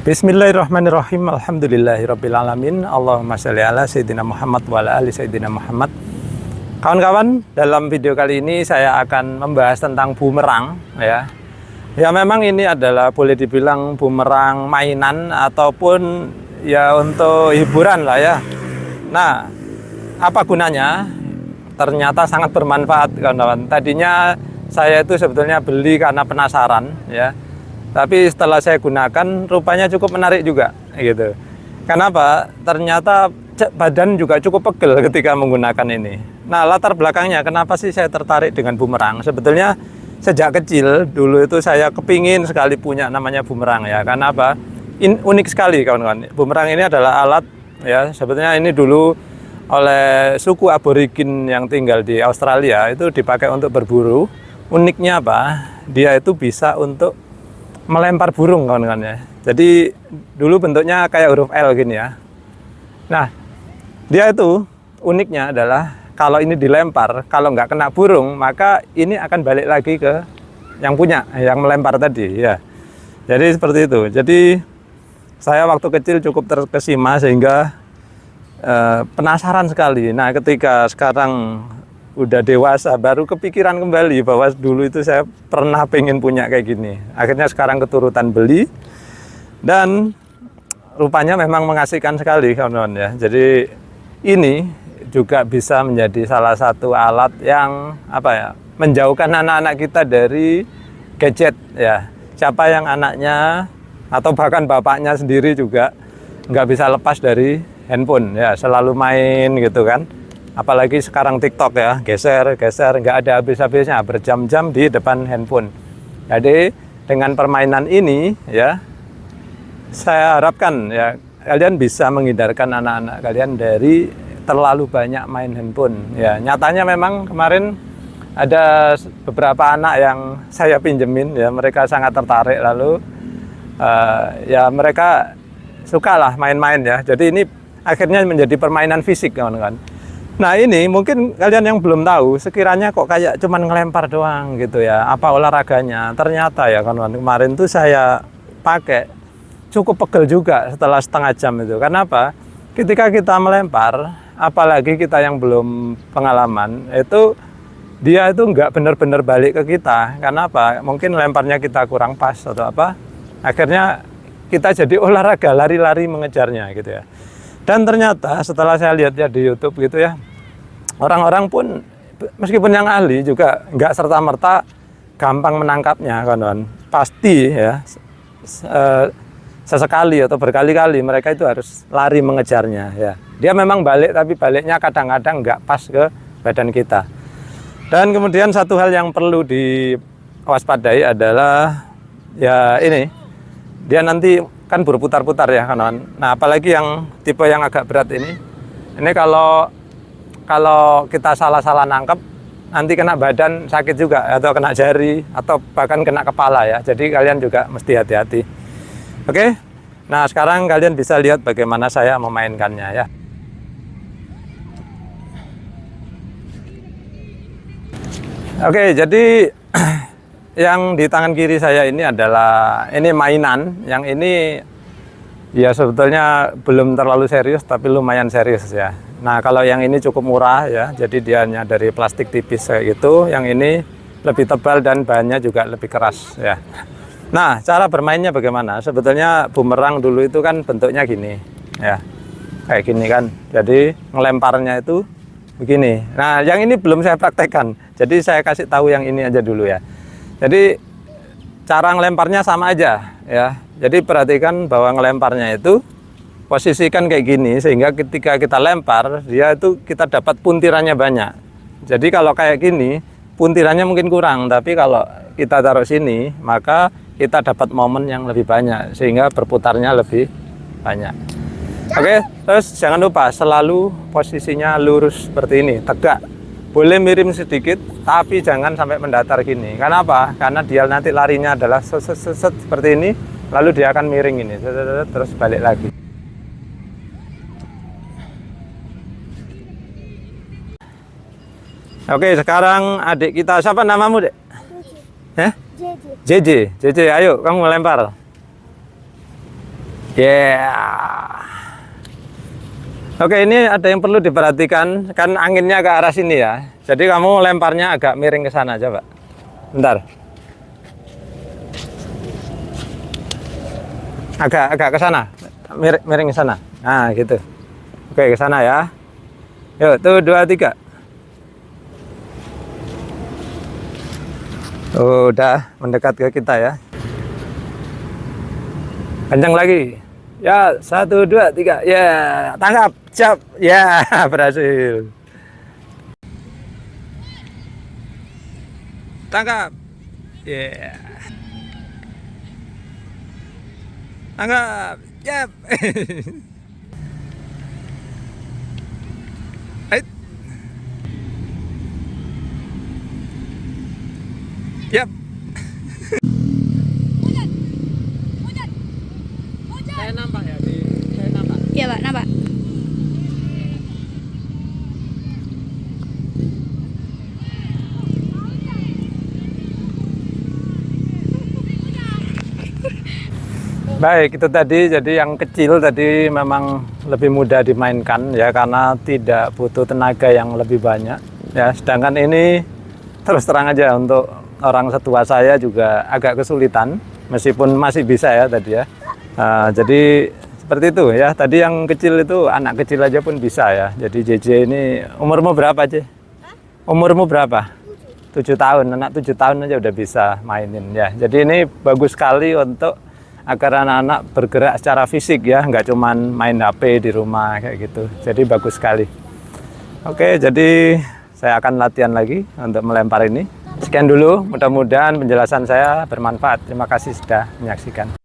Bismillahirrahmanirrahim. Alhamdulillahirrabbilalamin. Allahumma sholli ala Sayyidina Muhammad wa ala ali Sayyidina Muhammad. Kawan-kawan, dalam video kali ini saya akan membahas tentang bumerang ya. Ya memang ini adalah boleh dibilang bumerang mainan ataupun ya untuk hiburan lah ya. Nah, apa gunanya? Ternyata sangat bermanfaat kawan-kawan. Tadinya saya itu sebetulnya beli karena penasaran ya. Tapi setelah saya gunakan, rupanya cukup menarik juga, gitu. Kenapa? Ternyata badan juga cukup pegel ketika menggunakan ini. Nah, latar belakangnya, kenapa sih saya tertarik dengan bumerang? Sebetulnya sejak kecil dulu itu saya kepingin sekali punya namanya bumerang ya. Karena apa? Unik sekali kawan-kawan. Bumerang ini adalah alat ya. Sebetulnya ini dulu oleh suku aborigin yang tinggal di Australia itu dipakai untuk berburu. Uniknya apa? Dia itu bisa untuk melempar burung kawan-kawan ya. Jadi dulu bentuknya kayak huruf L gini ya. Nah, dia itu uniknya adalah kalau ini dilempar, kalau nggak kena burung, maka ini akan balik lagi ke yang punya, yang melempar tadi ya. Jadi seperti itu. Jadi saya waktu kecil cukup terkesima sehingga penasaran sekali. Nah, ketika sekarang udah dewasa baru kepikiran kembali bahwa dulu itu saya pernah pengen punya kayak gini. Akhirnya sekarang keturutan beli dan rupanya memang mengasihkan sekali kawan-kawan ya. Jadi ini juga bisa menjadi salah satu alat yang apa ya, menjauhkan anak-anak kita dari gadget ya. Siapa yang anaknya atau bahkan bapaknya sendiri juga nggak bisa lepas dari handphone ya, selalu main gitu kan. Apalagi sekarang TikTok ya, geser, nggak ada habis-habisnya, berjam-jam di depan handphone. Jadi dengan permainan ini ya, saya harapkan ya kalian bisa menghindarkan anak-anak kalian dari terlalu banyak main handphone. Ya nyatanya memang kemarin ada beberapa anak yang saya pinjemin ya, mereka sangat tertarik lalu ya mereka sukalah main-main ya. Jadi ini akhirnya menjadi permainan fisik kawan-kawan. Nah ini mungkin kalian yang belum tahu, sekiranya kok kayak cuman ngelempar doang gitu ya, apa olahraganya. Ternyata ya kawan-kawan, kemarin tuh saya pakai cukup pegel juga setelah setengah jam itu. Karena apa? Ketika kita melempar, apalagi kita yang belum pengalaman, itu dia itu nggak benar-benar balik ke kita. Karena apa? Mungkin lemparnya kita kurang pas atau apa. Akhirnya kita jadi olahraga, lari-lari mengejarnya gitu ya. Dan ternyata setelah saya lihat ya di YouTube gitu ya, orang-orang pun meskipun yang ahli juga nggak serta-merta gampang menangkapnya kawan-kawan. Pasti ya sesekali atau berkali-kali mereka itu harus lari mengejarnya ya. Dia memang balik tapi baliknya kadang-kadang nggak pas ke badan kita. Dan kemudian satu hal yang perlu diwaspadai adalah ya ini, dia nanti kan berputar-putar ya kawan. Nah apalagi yang tipe yang agak berat ini kalau kita salah-salah nangkep nanti kena badan sakit juga atau kena jari atau bahkan kena kepala ya. Jadi kalian juga mesti hati-hati. Oke. Nah sekarang kalian bisa lihat bagaimana saya memainkannya ya. Oke, jadi yang di tangan kiri saya ini adalah mainan. Yang ini ya sebetulnya belum terlalu serius tapi lumayan serius ya. Nah kalau yang ini cukup murah ya, jadi dia hanya dari plastik tipis kayak gitu. Yang ini lebih tebal dan bahannya juga lebih keras ya. Nah cara bermainnya bagaimana? Sebetulnya bumerang dulu itu kan bentuknya gini ya, kayak gini kan. Jadi ngelemparnya itu begini. Nah yang ini belum saya praktekkan, jadi saya kasih tahu yang ini aja dulu ya. Jadi cara ngelemparnya sama aja ya. Jadi perhatikan bahwa ngelemparnya itu posisikan kayak gini sehingga ketika kita lempar dia itu kita dapat puntirannya banyak. Jadi kalau kayak gini puntirannya mungkin kurang, tapi kalau kita taruh sini maka kita dapat momen yang lebih banyak sehingga berputarnya lebih banyak. Oke, terus jangan lupa selalu posisinya lurus seperti ini, tegak. Boleh miring sedikit, tapi jangan sampai mendatar gini. Karena apa? Karena dia nanti larinya adalah set seperti ini, lalu dia akan miring ini, terus balik lagi. Oke, sekarang adik kita, siapa namamu, Dek? JJ. JJ, ayo kamu melempar. Yeah. Oke, ini ada yang perlu diperhatikan, kan anginnya ke arah sini ya. Jadi kamu lemparnya agak miring ke sana, coba. Bentar. Agak ke sana. Miring ke sana. Nah, gitu. Oke, ke sana ya. Yuk, tuh 2 3. Udah mendekat ke kita ya. Kencang lagi. Ya, 1 2 3. Ya, tangkap. Cap. Ya, berhasil. Tangkap. Ya. Tangkap. Yap. Ait. Yap. Saya nampak ya saya nampak. Iya Pak, nampak. Baik, itu tadi. Jadi yang kecil tadi memang lebih mudah dimainkan ya, karena tidak butuh tenaga yang lebih banyak ya. Sedangkan ini terus terang aja untuk orang setua saya juga agak kesulitan, meskipun masih bisa ya tadi ya. Jadi seperti itu ya. Tadi yang kecil itu anak kecil aja pun bisa ya. Jadi JJ ini umurmu berapa, J? Umurmu berapa? 7 tahun. Anak 7 tahun aja udah bisa mainin ya. Jadi ini bagus sekali untuk agar anak-anak bergerak secara fisik ya, nggak cuman main HP di rumah kayak gitu. Jadi bagus sekali. Oke, jadi saya akan latihan lagi untuk melempar ini. Sekian dulu, mudah-mudahan penjelasan saya bermanfaat. Terima kasih sudah menyaksikan.